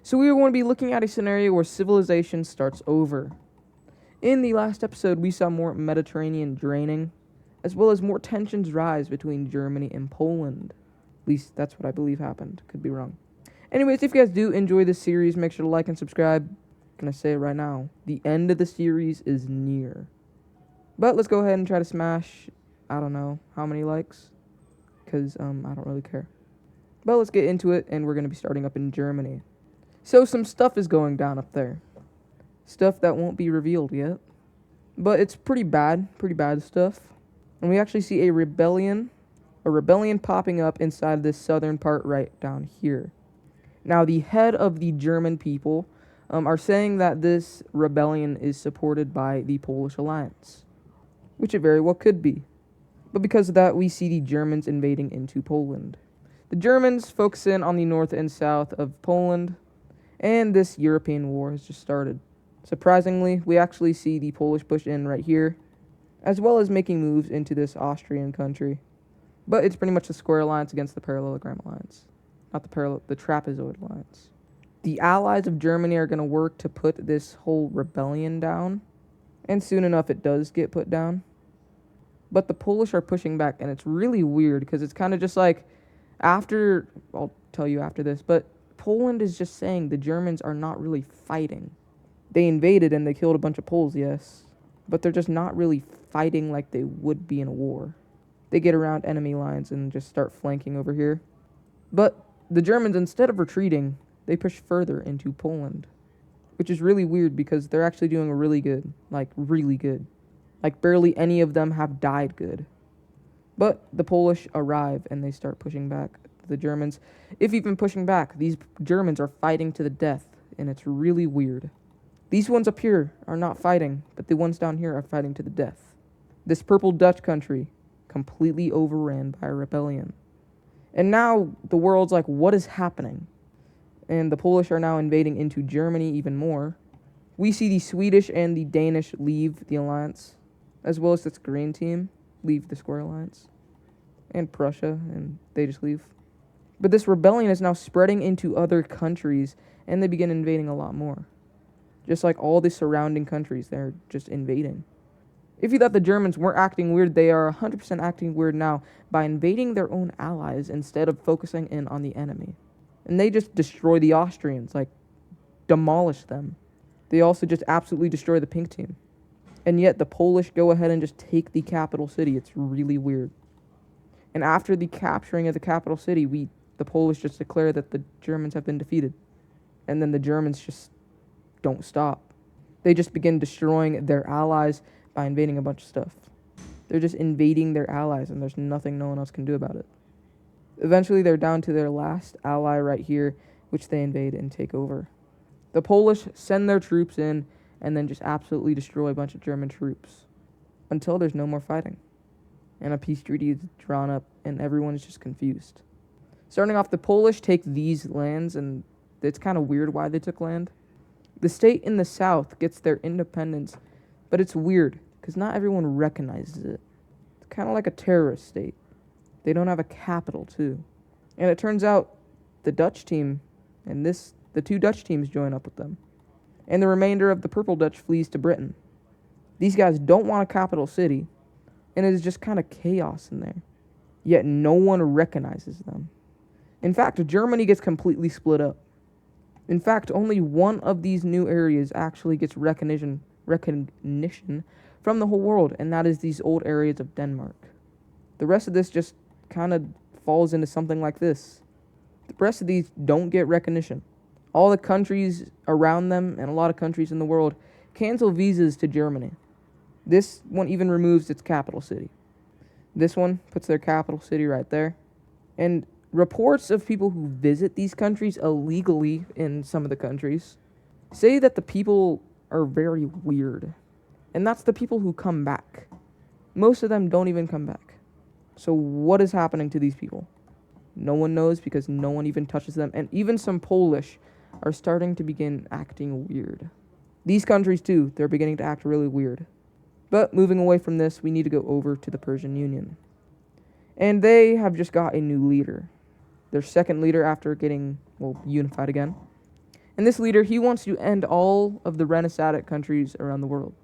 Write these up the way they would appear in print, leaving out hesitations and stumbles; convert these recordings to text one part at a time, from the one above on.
So we are going to be looking at a scenario where civilization starts over. In the last episode, we saw more Mediterranean draining, as well as more tensions rise between Germany and Poland. At least that's what I believe happened. Could be wrong. Anyways, if you guys do enjoy this series, make sure to like and subscribe. Gonna say it right now, the end of the series is near. But let's go ahead and try to smash, I don't know how many likes, because I don't really care. But let's get into it, and we're going to be starting up in Germany. So some stuff is going down up there. Stuff that won't be revealed yet. But it's pretty bad stuff. And we actually see a rebellion popping up inside this southern part right down here. Now, the head of the German people are saying that this rebellion is supported by the Polish alliance, which it very well could be. But because of that, we see the Germans invading into Poland. The Germans focus in on the north and south of Poland, and this European war has just started. Surprisingly, we actually see the Polish push in right here, as well as making moves into this Austrian country. But it's pretty much the square alliance against the parallelogram alliance. Not the trapezoid alliance. The allies of Germany are going to work to put this whole rebellion down, and soon enough it does get put down. But the Polish are pushing back, and it's really weird because it's kind of just like I'll tell you after this, but Poland is just saying the Germans are not really fighting. They invaded and they killed a bunch of Poles, yes, but they're just not really fighting like they would be in a war. They get around enemy lines and just start flanking over here. But the Germans, instead of retreating, they push further into Poland, which is really weird because they're actually doing really good, like really good. Like barely any of them have died good. But the Polish arrive and they start pushing back. The Germans, if even pushing back, these Germans are fighting to the death, and it's really weird. These ones up here are not fighting, but the ones down here are fighting to the death. This purple Dutch country, completely overran by a rebellion. And now the world's like, what is happening? And the Polish are now invading into Germany even more. We see the Swedish and the Danish leave the alliance, as well as this green team leave the square alliance. And Prussia, and they just leave. But this rebellion is now spreading into other countries, and they begin invading a lot more. Just like all the surrounding countries, they're just invading. If you thought the Germans weren't acting weird, they are 100% acting weird now by invading their own allies instead of focusing in on the enemy. And they just destroy the Austrians, like demolish them. They also just absolutely destroy the pink team. And yet the Polish go ahead and just take the capital city. It's really weird. And after the capturing of the capital city, the Polish just declare that the Germans have been defeated. And then the Germans just don't stop. They just begin destroying their allies by invading a bunch of stuff. They're just invading their allies, and there's nothing no one else can do about it. Eventually, they're down to their last ally right here, which they invade and take over. The Polish send their troops in and then just absolutely destroy a bunch of German troops until there's no more fighting. And a peace treaty is drawn up, and everyone is just confused. Starting off, the Polish take these lands, and it's kind of weird why they took land. The state in the south gets their independence, but it's weird because not everyone recognizes it. It's kind of like a terrorist state. They don't have a capital, too. And it turns out the Dutch team and the two Dutch teams join up with them. And the remainder of the purple Dutch flees to Britain. These guys don't want a capital city, and it is just kind of chaos in there. Yet no one recognizes them. In fact, Germany gets completely split up. In fact, only one of these new areas actually gets recognition from the whole world, and that is these old areas of Denmark. The rest of this just kind of falls into something like this. The rest of these don't get recognition. All the countries around them and a lot of countries in the world cancel visas to Germany. This one even removes its capital city. This one puts their capital city right there. And reports of people who visit these countries illegally in some of the countries say that the people are very weird. And that's the people who come back. Most of them don't even come back. So what is happening to these people? No one knows because no one even touches them. And even some Polish are starting to begin acting weird. These countries too, they're beginning to act really weird. But moving away from this, we need to go over to the Persian Union. And they have just got a new leader. Their second leader after getting, unified again. And this leader, he wants to end all of the Renaissance countries around the world.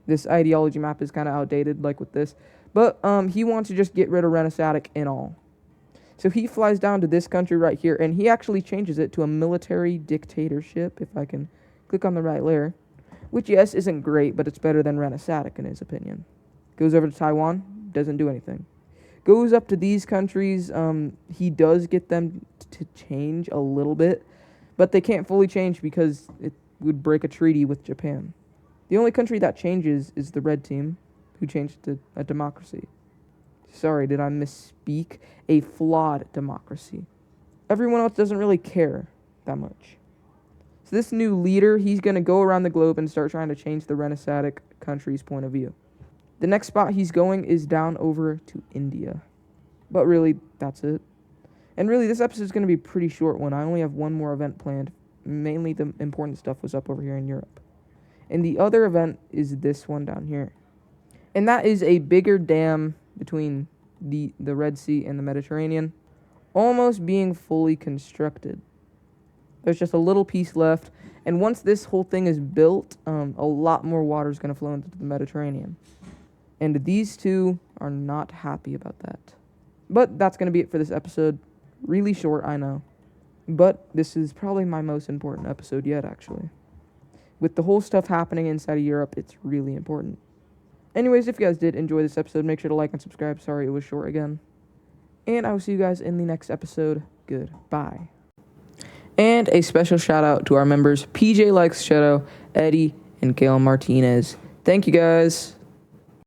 This ideology map is kind of outdated, like with this. But he wants to just get rid of Renaissance in all. So he flies down to this country right here, and he actually changes it to a military dictatorship, if I can click on the right layer. Which, yes, isn't great, but it's better than Renaissance in his opinion. Goes over to Taiwan, doesn't do anything. Goes up to these countries, he does get them to change a little bit, but they can't fully change because it would break a treaty with Japan. The only country that changes is the red team, who changed to a democracy. Sorry, did I misspeak? A flawed democracy. Everyone else doesn't really care that much. So this new leader, he's going to go around the globe and start trying to change the Renaissance country's point of view. The next spot he's going is down over to India. But really, that's it. And really, this episode is going to be a pretty short one. I only have one more event planned. Mainly the important stuff was up over here in Europe. And the other event is this one down here. And that is a bigger dam between the Red Sea and the Mediterranean, almost being fully constructed. There's just a little piece left, and once this whole thing is built, a lot more water is going to flow into the Mediterranean. And these two are not happy about that. But that's going to be it for this episode. Really short, I know. But this is probably my most important episode yet, actually. With the whole stuff happening inside of Europe, it's really important. Anyways, if you guys did enjoy this episode, make sure to like and subscribe. Sorry it was short again. And I will see you guys in the next episode. Goodbye. And a special shout out to our members PJ Likes Shadow, Eddie, and Gail Martinez. Thank you guys.